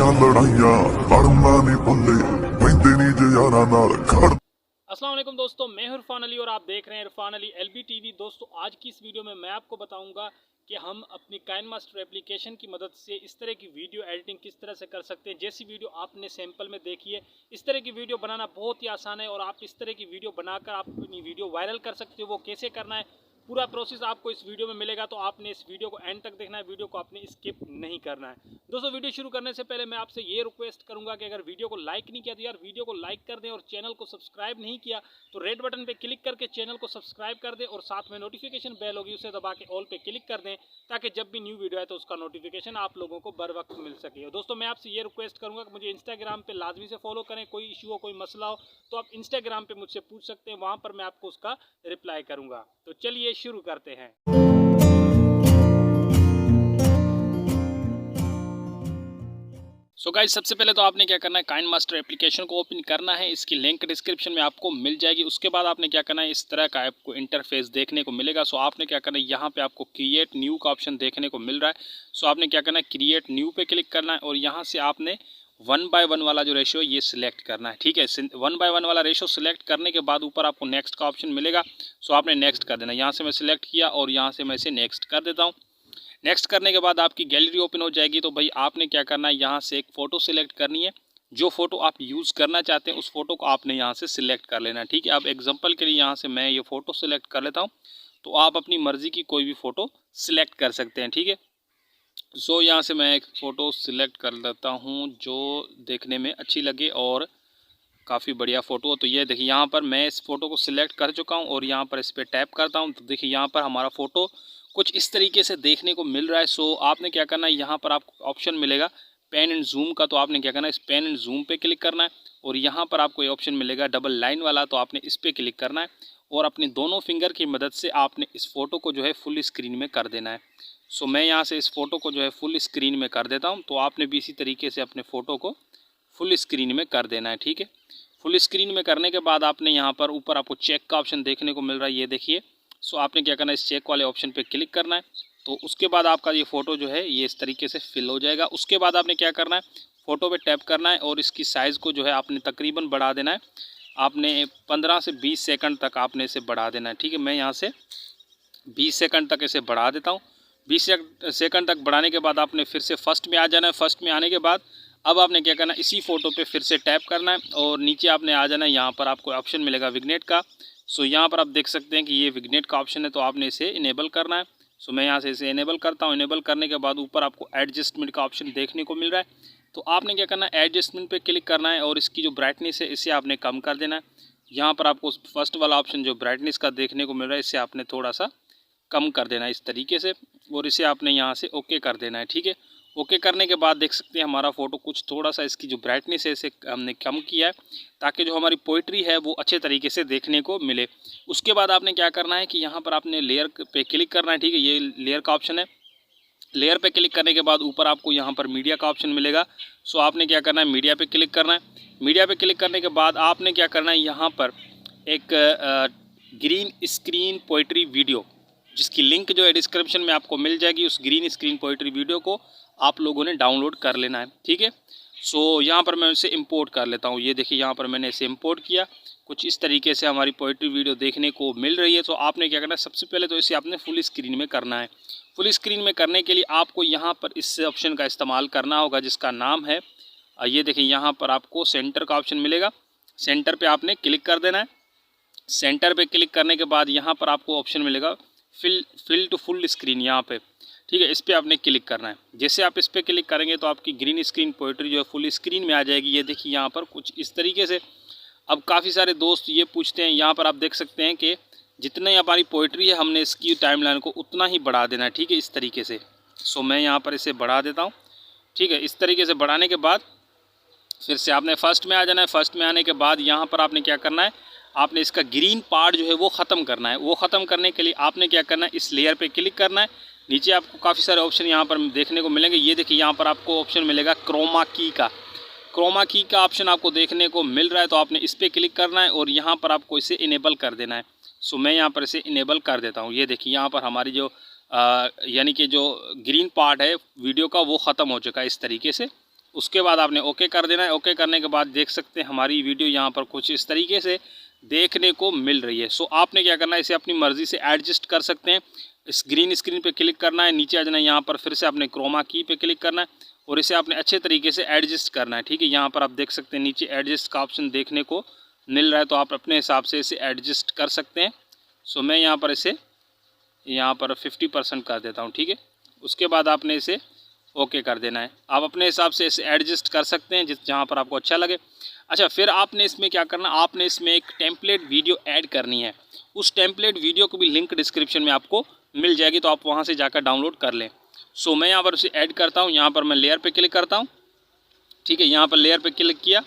ਦੀਆਂ ਲੜਾਈਆਂ ਲੜਨਾ ਨਹੀਂ ਭੁੱਲੇ ਪੈਂਦੇ ਨਹੀਂ ਜੇ ਯਾਰਾਂ ਨਾਲ ਖੜ। अस्सलाम वालेकुम दोस्तों, मैं हूं इरफान अली और आप देख रहे हैं इरफान अली एलबी टीवी। दोस्तों आज की इस वीडियो में मैं आपको बताऊंगा कि हम अपनी काइनमास्टर एप्लीकेशन की मदद से इस तरह की वीडियो एडिटिंग किस तरह से कर सकते हैं। जैसी वीडियो आपने सैंपल में देखी है, इस तरह की वीडियो बनाना बहुत ही आसान है और आप इस तरह की वीडियो बनाकर आप अपनी वीडियो वायरल कर सकते हो। वो कैसे करना है पूरा प्रोसेस आपको इस वीडियो में मिलेगा, तो आपने इस वीडियो को एंड तक देखना है, वीडियो को आपने स्किप नहीं करना है। दोस्तों वीडियो शुरू करने से पहले मैं आपसे ये रिक्वेस्ट करूंगा कि अगर वीडियो को लाइक नहीं किया तो यार वीडियो को लाइक कर दें, और चैनल को सब्सक्राइब नहीं किया तो रेड बटन पे क्लिक करके चैनल को सब्सक्राइब कर दें, और साथ में नोटिफिकेशन बेल होगी उसे दबा के ऑल पे क्लिक कर दें, ताकि जब भी न्यू वीडियो आए तो उसका नोटिफिकेशन आप लोगों को बर वक्त मिल सके। दोस्तों मैं आपसे ये रिक्वेस्ट करूंगा कि मुझे इंस्टाग्राम पे लाजमी से फॉलो करें। कोई इशू हो, कोई मसला हो तो आप इंस्टाग्राम पे मुझसे पूछ सकते हैं, वहाँ पर मैं आपको उसका रिप्लाई करूंगा। तो चलिए शुरू करते हैं। सो गाइस, सबसे पहले तो आपने क्या करना है, काइनमास्टर एप्लीकेशन को ओपन करना है। इसकी लिंक डिस्क्रिप्शन में आपको मिल जाएगी। उसके बाद आपने क्या करना है, इस तरह का आपको इंटरफेस देखने को मिलेगा। सो आपने क्या करना है, यहाँ पे आपको क्रिएट न्यू का ऑप्शन देखने को मिल रहा है। सो आपने क्या करना है, क्रिएट न्यू पे क्लिक करना है और यहाँ से आपने 1:1 वाला जो रेशियो है ये सिलेक्ट करना है। ठीक है, 1:1 वाला रेशियो सिलेक्ट करने के बाद ऊपर आपको नेक्स्ट का ऑप्शन मिलेगा। सो आपने नेक्स्ट कर देना। यहाँ से मैं सिलेक्ट किया और यहाँ से मैं इसे नेक्स्ट कर देता हूँ। नेक्स्ट करने के बाद आपकी गैलरी ओपन हो जाएगी। तो भाई आपने क्या करना है, यहाँ से एक फ़ोटो सिलेक्ट करनी है। जो फ़ोटो आप यूज़ करना चाहते हैं उस फ़ोटो को आपने यहाँ से सिलेक्ट कर लेना है। ठीक है, अब एग्जांपल के लिए यहाँ से मैं ये फ़ोटो सिलेक्ट कर लेता हूँ। तो आप अपनी मर्ज़ी की कोई भी फ़ोटो सिलेक्ट कर सकते हैं। ठीक है, सो यहाँ से मैं एक फ़ोटो सिलेक्ट कर लेता हूँ जो देखने में अच्छी लगे और काफ़ी बढ़िया फ़ोटो हो। तो ये देखिए, यहाँ पर मैं इस फ़ोटो को सिलेक्ट कर चुका हूँ और यहाँ पर इस पर टैप करता हूँ। तो देखिए यहाँ पर हमारा फ़ोटो कुछ इस तरीके से देखने को मिल रहा है। सो आपने क्या करना है, यहाँ पर आपको ऑप्शन मिलेगा पेन एंड जूम का। तो आपने क्या करना है, इस पेन एंड जूम पे क्लिक करना है और यहाँ पर आपको ये ऑप्शन मिलेगा डबल लाइन वाला। तो आपने इस पर क्लिक करना है और अपनी दोनों फिंगर की मदद से आपने इस फ़ोटो को जो है फुल स्क्रीन में कर देना है। सो मैं यहाँ से इस फ़ोटो को जो है फुल स्क्रीन में कर देता हूँ। तो आपने भी इसी तरीके से अपने फ़ोटो को फुल स्क्रीन में कर देना है। ठीक है, फुल स्क्रीन में करने के बाद आपने यहाँ पर ऊपर आपको चेक का ऑप्शन देखने को मिल रहा है, ये देखिए। सो आपने क्या करना है, इस चेक वाले ऑप्शन पे क्लिक करना है। तो उसके बाद आपका ये फ़ोटो जो है ये इस तरीके से फिल हो जाएगा। उसके बाद आपने क्या करना है, फ़ोटो पे टैप करना है और इसकी साइज़ को जो है आपने तकरीबन बढ़ा देना है। आपने 15 से 20 सेकंड तक आपने इसे बढ़ा देना है। ठीक है, मैं यहाँ से 20 सेकंड तक इसे बढ़ा देता हूँ। 20 सेकंड तक बढ़ाने के बाद आपने फिर से फर्स्ट में आ जाना है। फर्स्ट में आने के बाद अब आपने क्या करना है, इसी फ़ोटो पे फिर से टैप करना है और नीचे आपने आ जाना है। यहाँ पर आपको ऑप्शन मिलेगा विग्नेट का। सो यहाँ पर आप देख सकते हैं कि ये विग्नेट का ऑप्शन है, तो आपने इसे इनेबल करना है। सो मैं यहाँ से इसे इनेबल करता हूँ। इनेबल करने के बाद ऊपर आपको एडजस्टमेंट का ऑप्शन देखने को मिल रहा है। तो आपने क्या करना है, एडजस्टमेंट पे क्लिक करना है और इसकी जो ब्राइटनेस है इसे आपने कम कर देना है। यहाँ पर आपको फर्स्ट वाला ऑप्शन जो ब्राइटनेस का देखने को मिल रहा है इसे आपने थोड़ा सा कम कर देना है इस तरीके से, और इसे आपने यहाँ से ओके कर देना है। ठीक है, ओके करने के बाद देख सकते हैं हमारा फ़ोटो कुछ थोड़ा सा इसकी जो ब्राइटनेस है इसे हमने कम किया है, ताकि जो हमारी पोइट्री है वो अच्छे तरीके से देखने को मिले। उसके बाद आपने क्या करना है कि यहाँ पर आपने लेयर पे क्लिक करना है। ठीक है, ये लेयर का ऑप्शन है। लेयर पे क्लिक करने के बाद ऊपर आपको यहाँ पर मीडिया का ऑप्शन मिलेगा। सो आपने क्या करना है, मीडिया पे क्लिक करना है। मीडिया पे क्लिक करने के बाद आपने क्या करना है, यहाँ पर एक ग्रीन स्क्रीन पोइट्री वीडियो, जिसकी लिंक जो है डिस्क्रिप्शन में आपको मिल जाएगी, उस ग्रीन स्क्रीन पोइट्री वीडियो को आप लोगों ने डाउनलोड कर लेना है। ठीक है, सो यहाँ पर मैं इसे इंपोर्ट कर लेता हूँ। ये देखिए यहाँ पर मैंने इसे इंपोर्ट किया। कुछ इस तरीके से हमारी पोइट्री वीडियो देखने को मिल रही है। तो आपने क्या करना है, सबसे पहले तो इसे आपने फुल स्क्रीन में करना है। फुल स्क्रीन में करने के लिए आपको यहाँ पर इस ऑप्शन का इस्तेमाल करना होगा, जिसका नाम है ये देखिए यहाँ पर आपको सेंटर का ऑप्शन मिलेगा। सेंटर पर आपने क्लिक कर देना है। सेंटर पर क्लिक करने के बाद यहाँ पर आपको ऑप्शन मिलेगा फिल टू फुल स्क्रीन, यहाँ पे। ठीक है, इस पर आपने क्लिक करना है। जैसे आप इस पर क्लिक करेंगे तो आपकी ग्रीन स्क्रीन पोइट्री जो है फुल स्क्रीन में आ जाएगी। ये देखिए यहाँ पर कुछ इस तरीके से। अब काफ़ी सारे दोस्त ये पूछते हैं, यहाँ पर आप देख सकते हैं कि जितनी हमारी पोइट्री है हमने इसकी टाइमलाइन को उतना ही बढ़ा देना है। ठीक है, इस तरीके से। सो मैं यहाँ पर इसे बढ़ा देता हूँ। ठीक है, इस तरीके से बढ़ाने के बाद फिर से आपने फर्स्ट में आ जाना है। फर्स्ट में आने के बाद यहाँ पर आपने क्या करना है, आपने इसका ग्रीन पार्ट जो है वो ख़त्म करना है। वो ख़त्म करने के लिए आपने क्या करना है, इस लेयर पे क्लिक करना है। नीचे आपको काफ़ी सारे ऑप्शन यहाँ पर देखने को मिलेंगे। ये देखिए यहाँ पर आपको ऑप्शन मिलेगा क्रोमा की का। क्रोमा की का ऑप्शन आपको देखने को मिल रहा है, तो आपने इस पर क्लिक करना है और यहाँ पर आपको इसे इनेबल कर देना है। सो मैं यहाँ पर इसे इनेबल कर देता हूँ। ये देखिए यहाँ पर हमारी जो यानी कि जो ग्रीन पार्ट है वीडियो का वो ख़त्म हो चुका है इस तरीके से। उसके बाद आपने ओके कर देना है। ओके करने के बाद देख सकते हैं हमारी वीडियो यहाँ पर कुछ इस तरीके से देखने को मिल रही है। सो आपने क्या करना है, इसे अपनी मर्ज़ी से एडजस्ट कर सकते हैं। इस ग्रीन स्क्रीन पे क्लिक करना है, नीचे आ जाना है, यहाँ पर फिर से आपने क्रोमा की पे क्लिक करना है और इसे आपने अच्छे तरीके से एडजस्ट करना है। ठीक है, यहाँ पर आप देख सकते हैं नीचे एडजस्ट का ऑप्शन देखने को मिल रहा है, तो आप अपने हिसाब से इसे एडजस्ट कर सकते हैं। सो मैं यहाँ पर इसे 50% कर देता हूँ। ठीक है, उसके बाद आपने इसे ओके कर देना है। आप अपने हिसाब से इसे एडजस्ट कर सकते हैं जहाँ पर आपको अच्छा लगे। अच्छा, फिर आपने इसमें क्या करना, आपने इसमें एक टेम्पलेट वीडियो ऐड करनी है। उस टेम्पलेट वीडियो को भी लिंक डिस्क्रिप्शन में आपको मिल जाएगी, तो आप वहाँ से जाकर डाउनलोड कर लें। सो मैं यहाँ पर उसे ऐड करता हूँ। यहाँ पर मैं लेयर पे क्लिक करता हूँ। ठीक है, यहाँ पर लेयर पे क्लिक किया।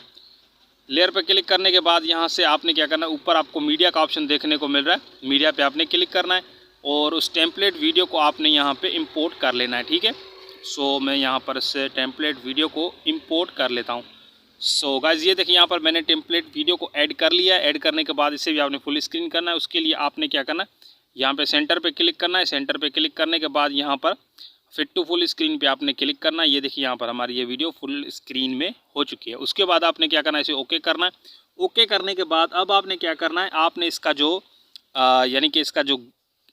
लेयर पे क्लिक करने के बाद यहाँ से आपने क्या करना है, ऊपर आपको मीडिया का ऑप्शन देखने को मिल रहा है, मीडिया पे आपने क्लिक करना है और उस टेम्पलेट वीडियो को आपने यहाँ पे इंपोर्ट कर लेना है। ठीक है, सो मैं यहाँ पर से टेम्पलेट वीडियो को इंपोर्ट कर लेता हूँ। सो गाइस ये देखिए, यहाँ पर मैंने टेम्पलेट वीडियो को ऐड कर लिया है। ऐड करने के बाद इसे भी आपने फुल स्क्रीन करना है। उसके लिए आपने क्या करना है, यहाँ पे सेंटर पे क्लिक करना है। सेंटर पे क्लिक करने के बाद यहाँ पर फिट टू फुल स्क्रीन पे आपने क्लिक करना है। ये देखिए, यहाँ पर हमारी ये वीडियो फुल स्क्रीन में हो चुकी है। उसके बाद आपने क्या करना है, इसे ओके करना है। ओके करने के बाद अब आपने क्या करना है, आपने इसका जो यानी कि इसका जो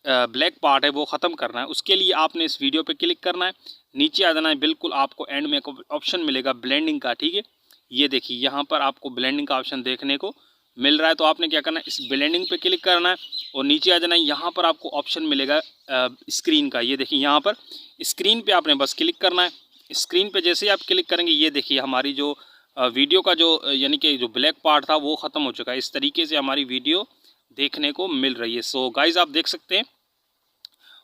ब्लैक पार्ट है वो ख़त्म करना है। उसके लिए आपने इस वीडियो पे क्लिक करना है, नीचे आ जाना है। बिल्कुल आपको एंड में ऑप्शन मिलेगा ब्लेंडिंग का। ठीक है, ये देखिए यहाँ पर आपको ब्लेंडिंग का ऑप्शन देखने को मिल रहा है, तो आपने क्या करना है, इस ब्लेंडिंग पे क्लिक करना है और नीचे आ जाना है। यहाँ पर आपको ऑप्शन मिलेगा स्क्रीन का। ये देखिए, यहाँ पर स्क्रीन पे आपने बस क्लिक करना है। स्क्रीन पे जैसे ही आप क्लिक करेंगे, ये देखिए हमारी जो वीडियो का जो यानी कि जो ब्लैक पार्ट था वो ख़त्म हो चुका है। इस तरीके से हमारी वीडियो देखने को मिल रही है। सो गाइज़ आप देख सकते हैं।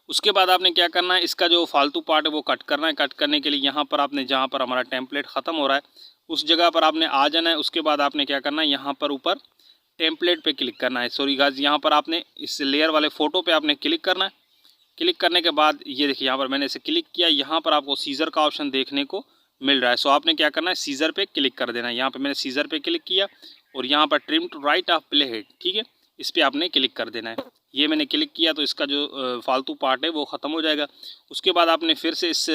उसके बाद आपने क्या करना है, इसका जो फालतू पार्ट है वो कट करना है। कट करने के लिए यहाँ पर आपने जहाँ पर हमारा टेम्पलेट ख़त्म हो रहा है उस जगह पर आपने आ जाना है। उसके बाद आपने क्या करना है, यहाँ पर ऊपर टेम्पलेट पे क्लिक करना है। सॉरी गाइस, यहाँ पर आपने इस लेयर वाले फ़ोटो पे आपने क्लिक करना है। क्लिक करने के बाद ये देखिए, यहाँ पर मैंने इसे क्लिक किया। यहाँ पर आपको सीज़र का ऑप्शन देखने को मिल रहा है। सो आपने क्या करना है, सीज़र पे क्लिक कर देना है। यहाँ पर मैंने सीज़र पे क्लिक किया और यहाँ पर trim to right of play head, ठीक है, इस पर आपने क्लिक कर देना है। ये मैंने क्लिक किया तो इसका जो फालतू पार्ट है वो ख़त्म हो जाएगा। उसके बाद आपने फिर से इस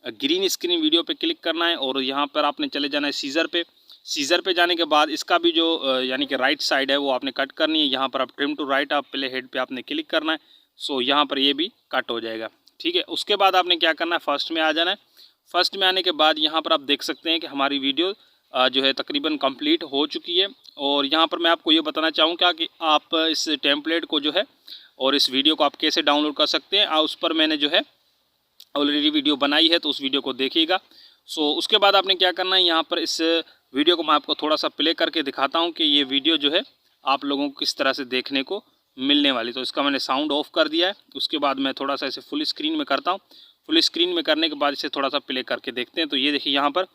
ग्रीन स्क्रीन वीडियो पे क्लिक करना है और यहाँ पर आपने चले जाना है सीज़र पे। सीज़र पे जाने के बाद इसका भी जो यानी कि राइट साइड है वो आपने कट करनी है। यहाँ पर आप trim to right of play head पे आपने क्लिक करना है। सो यहाँ पर ये भी कट हो जाएगा। ठीक है, उसके बाद आपने क्या करना है, फर्स्ट में आ जाना है। फर्स्ट में आने के बाद यहाँ पर आप देख सकते हैं कि हमारी वीडियो जो है तकरीबन कंप्लीट हो चुकी है। और यहाँ पर मैं आपको ये बताना चाहूँगा कि आप इस टेम्पलेट को जो है और इस वीडियो को आप कैसे डाउनलोड कर सकते हैं। उस पर मैंने जो है ऑलरेडी वीडियो बनाई है, तो उस वीडियो को देखिएगा। सो उसके बाद आपने क्या करना है, यहाँ पर इस वीडियो को मैं आपको थोड़ा सा प्ले करके दिखाता हूँ कि ये वीडियो जो है आप लोगों को किस तरह से देखने को मिलने वाली। तो इसका मैंने साउंड ऑफ कर दिया है। उसके बाद मैं थोड़ा सा इसे फुल स्क्रीन में करता हूँ। फुल स्क्रीन में करने के बाद इसे थोड़ा सा प्ले करके देखते हैं। तो ये देखिए, यहाँ पर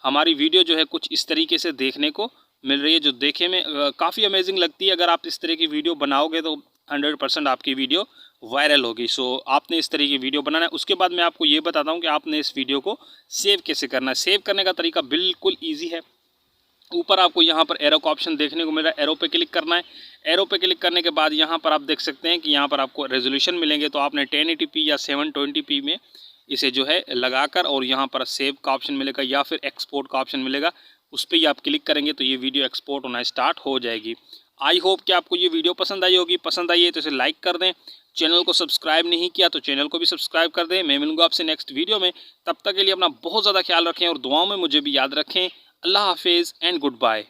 हमारी वीडियो जो है कुछ इस तरीके से देखने को मिल रही है, जो देखे में काफ़ी अमेजिंग लगती है। अगर आप इस तरह की वीडियो बनाओगे तो 100% आपकी वीडियो वायरल होगी। सो आपने इस तरह की वीडियो बनाना है। उसके बाद मैं आपको ये बताता हूँ कि आपने इस वीडियो को सेव कैसे करना है। सेव करने का तरीका बिल्कुल ईजी है। ऊपर आपको यहाँ पर एरो का ऑप्शन देखने को मिल रहा है, एरो पे क्लिक करना है। एरो पे क्लिक करने के बाद यहाँ पर आप देख सकते हैं कि यहाँ पर आपको रेजोल्यूशन मिलेंगे। तो आपने 1080p या 720p में इसे जो है लगाकर और यहाँ पर सेव का ऑप्शन मिलेगा या फिर एक्सपोर्ट का ऑप्शन मिलेगा, उस पर ही आप क्लिक करेंगे तो ये वीडियो एक्सपोर्ट होना स्टार्ट हो जाएगी। आई होप कि आपको ये वीडियो पसंद आई होगी। पसंद आई है तो इसे लाइक कर दें। चैनल को सब्सक्राइब नहीं किया तो चैनल को भी सब्सक्राइब कर दें। मैं मिलूंगा आपसे नेक्स्ट वीडियो में। तब तक के लिए अपना बहुत ज़्यादा ख्याल रखें और दुआओं में मुझे भी याद रखें। अल्लाह हाफिज़ एंड गुड बाय।